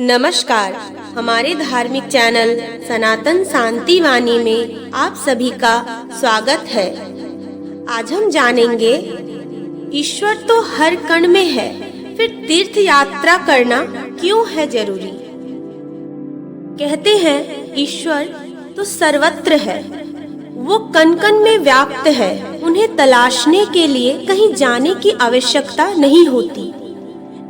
नमस्कार। हमारे धार्मिक चैनल सनातन शांति वाणी में आप सभी का स्वागत है। आज हम जानेंगे ईश्वर तो हर कण में है, फिर तीर्थ यात्रा करना क्यों है जरूरी। कहते हैं ईश्वर तो सर्वत्र है, वो कण कण में व्याप्त है। उन्हें तलाशने के लिए कहीं जाने की आवश्यकता नहीं होती।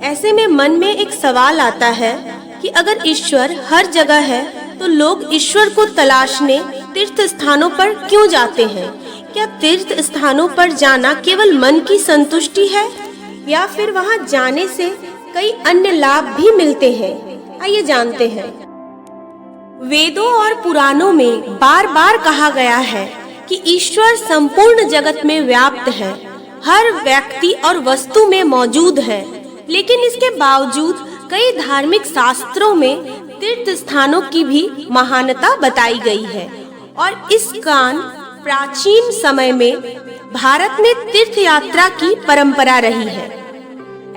ऐसे में मन में एक सवाल आता है कि अगर ईश्वर हर जगह है तो लोग ईश्वर को तलाशने तीर्थ स्थानों पर क्यों जाते हैं। क्या तीर्थ स्थानों पर जाना केवल मन की संतुष्टि है या फिर वहां जाने से कई अन्य लाभ भी मिलते हैं। आइए जानते हैं। वेदों और पुराणों में बार बार कहा गया है कि ईश्वर संपूर्ण जगत में व्याप्त है, हर व्यक्ति और वस्तु में मौजूद है। लेकिन इसके बावजूद कई धार्मिक शास्त्रों में तीर्थ स्थानों की भी महानता बताई गई है और इस कारण प्राचीन समय में भारत में तीर्थ यात्रा की परंपरा रही है।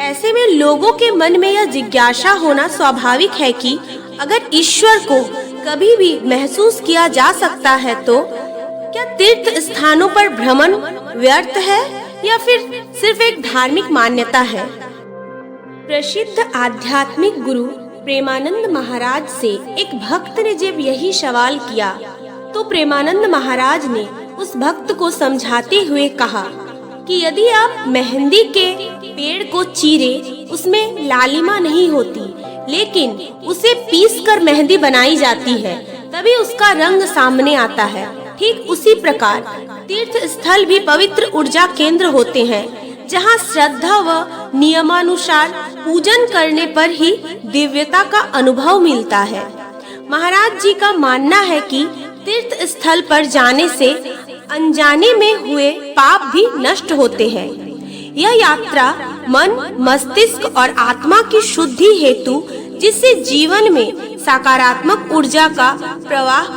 ऐसे में लोगों के मन में यह जिज्ञासा होना स्वाभाविक है कि अगर ईश्वर को कभी भी महसूस किया जा सकता है तो क्या तीर्थ स्थानों पर भ्रमण व्यर्थ है या फिर सिर्फ एक धार्मिक मान्यता है। प्रसिद्ध आध्यात्मिक गुरु प्रेमानंद महाराज से एक भक्त ने जब यही सवाल किया तो प्रेमानंद महाराज ने उस भक्त को समझाते हुए कहा कि यदि आप मेहंदी के पेड़ को चीरे उसमें लालिमा नहीं होती, लेकिन उसे पीसकर मेहंदी बनाई जाती है तभी उसका रंग सामने आता है। ठीक उसी प्रकार तीर्थ स्थल भी पवित्र ऊर्जा केंद्र होते हैं जहाँ श्रद्धा व नियमानुसार पूजन करने पर ही दिव्यता का अनुभव मिलता है। महाराज जी का मानना है कि तीर्थ स्थल पर जाने से अनजाने में हुए पाप भी नष्ट होते हैं। यह यात्रा मन, मस्तिष्क और आत्मा की शुद्धि हेतु, जिससे जीवन में सकारात्मक ऊर्जा का प्रवाह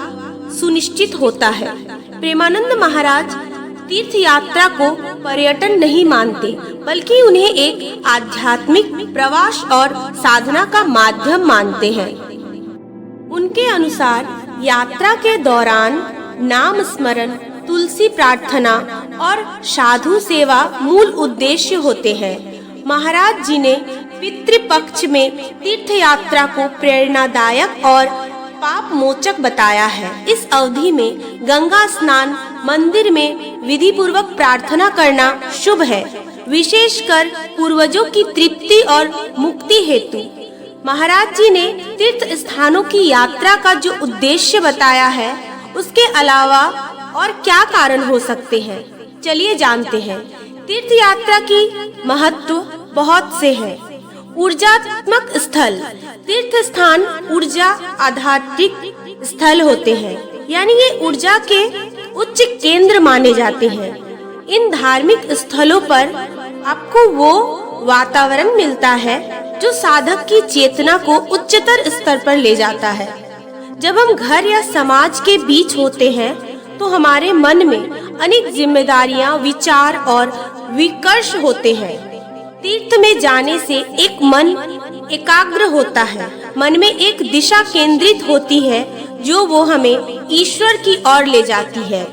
सुनिश्चित होता है। प्रेमानंद महाराज तीर्थ यात्रा को पर्यटन नहीं मानते, बल्कि उन्हें एक आध्यात्मिक प्रवास और साधना का माध्यम मानते हैं। उनके अनुसार यात्रा के दौरान नाम स्मरण, तुलसी प्रार्थना और साधु सेवा मूल उद्देश्य होते हैं। महाराज जी ने पितृपक्ष में तीर्थ यात्रा को प्रेरणादायक और पाप मोचक बताया है। इस अवधि में गंगा स्नान, मंदिर में विधि पूर्वक प्रार्थना करना शुभ है, विशेषकर पूर्वजों की तृप्ति और मुक्ति हेतु। महाराज जी ने तीर्थ स्थानों की यात्रा का जो उद्देश्य बताया है, उसके अलावा और क्या कारण हो सकते हैं, चलिए जानते हैं। तीर्थ यात्रा की महत्व बहुत से है। ऊर्जात्मक स्थल, तीर्थ स्थान ऊर्जा आधारित स्थल होते हैं, यानी ये ऊर्जा के उच्च केंद्र माने जाते हैं। इन धार्मिक स्थलों पर आपको वो वातावरण मिलता है जो साधक की चेतना को उच्चतर स्तर पर ले जाता है। जब हम घर या समाज के बीच होते हैं तो हमारे मन में अनेक जिम्मेदारियां, विचार और विकर्ष होते हैं। तीर्थ में जाने से एक मन एकाग्र होता है, मन में एक दिशा केंद्रित होती है जो वो हमें ईश्वर की ओर ले जाती है।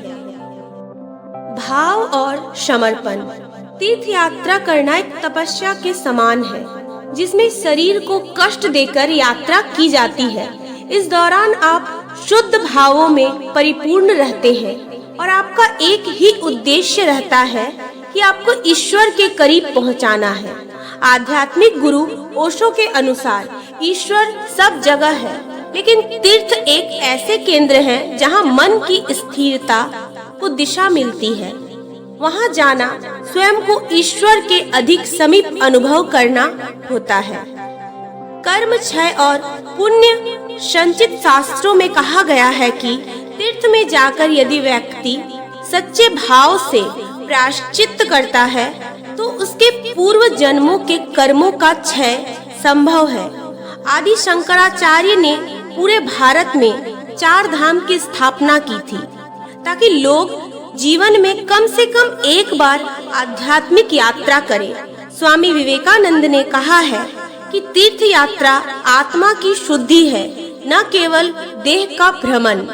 भाव और समर्पण, तीर्थ यात्रा करना एक तपस्या के समान है जिसमें शरीर को कष्ट देकर यात्रा की जाती है। इस दौरान आप शुद्ध भावों में परिपूर्ण रहते हैं और आपका एक ही उद्देश्य रहता है कि आपको ईश्वर के करीब पहुंचाना है। आध्यात्मिक गुरु ओशो के अनुसार ईश्वर सब जगह है, लेकिन तीर्थ एक ऐसे केंद्र है जहां मन की स्थिरता को दिशा मिलती है। वहां जाना स्वयं को ईश्वर के अधिक समीप अनुभव करना होता है। कर्म, क्षय और पुण्य संचित शास्त्रों में कहा गया है कि तीर्थ में जाकर यदि व्यक्ति सच्चे भाव से प्रायश्चित करता है तो उसके पूर्व जन्मों के कर्मों का क्षय संभव है। आदि शंकराचार्य ने पूरे भारत में 4 धाम की स्थापना की थी ताकि लोग जीवन में कम से कम एक बार आध्यात्मिक यात्रा करें। स्वामी विवेकानंद ने कहा है कि तीर्थ यात्रा आत्मा की शुद्धि है, न केवल देह का भ्रमण।